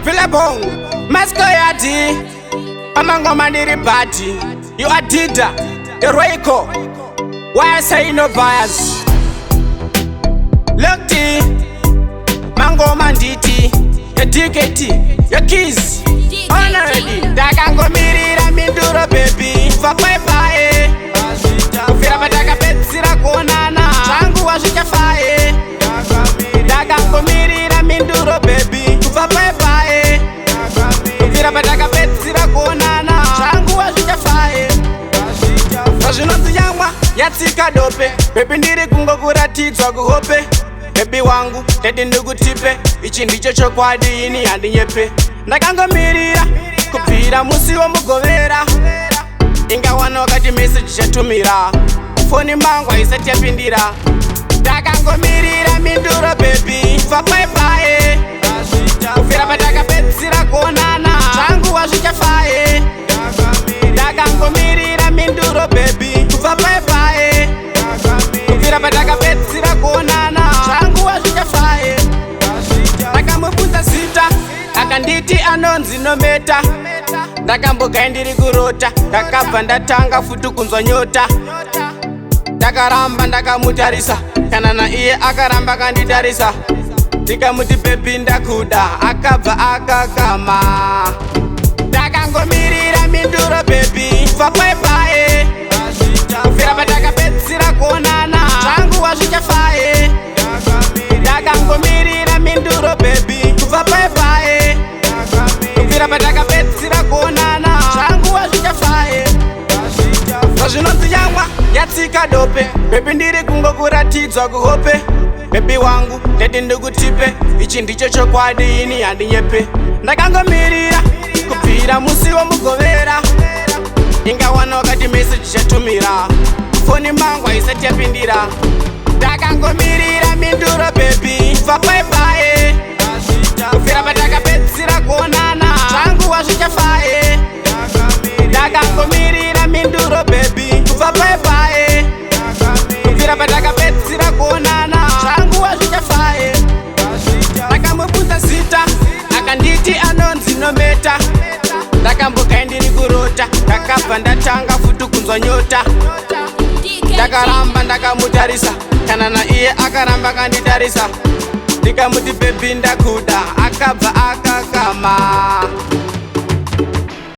Billabong, Masko Yadi, Amangoma Niri Badi, you are Dida, the Reiko. Why I say no bias? Look, D, Mango Manditi, your DKT, your keys. Honorary, Dagango Mirira Minduro baby, for bye. Ufira bataka petsira konana, changu wa shikafae. Dagango Mirira Minduro baby, for bye. Ufira bataka petsira konana, changu wa shikafae. Kazvinonzi nyamwa yatsika dope, baby ndiri kungokuratidzwa kuhope. Baby wangu tete ndikutipe, ichi ndicho chokwadi ini handinyepe. Ndakangomirira kubvira musi womugovera, ingawana wakati message chatumira, foni mangu haisati yapindira. Ndakangomirira Minduro baby, for bye. Kufira patakapedzisira kuonana, changu wazvichafae. Ndakangomirira Minduro baby, for bye. Kufira patakapedzisira kuonana, changu wazvichafae. Ndakamubvunza zita akanditi anonzi Nometa. Ndakambogai ndiri kurota, ndakabva ndatanga futi kunzwa nyota. Ndakaramba ndakamutarisa, kana naiye akaramba kanditarisa. Ndikamuti baby ndakuda, akabva akakama. Ndakangomirira Minduro baby, for bye. Kufira patakapedzisira kuonana, changu wazvichafae. Ndakangomirira Minduro baby, for bye. Kufira patakapedzisira kuonana, changu wazvichafae. Kazvinonzi nyamwa yatsika dope, baby ndiri kungokuratidzwa kuhope. Baby wangu tete ndikutipe, ichi ndicho chokwadi ini handinyepe. Ndakangomirira kubvira musi womugovera, ingawana wakati message chatumira, foni mangu haisati yapindira. Ndakangomirira Minduro baby, for bye. Kufira patakapedzisira kuonana, changu wazvichafae. Ndakangomirira Minduro baby, for bye. Kufira patakapedzisira kuonana, changu wazvichafae. Ndakamubvunza zita akanditi anonzi Nometa. Ndakambogai ndiri kurota, ndakabva ndatanga futi kunzwa nyota. Ndakaramba ndakamutarisa, kana naiye akaramba kanditarisa. Ndikamuti baby ndakuda, akabva akakama.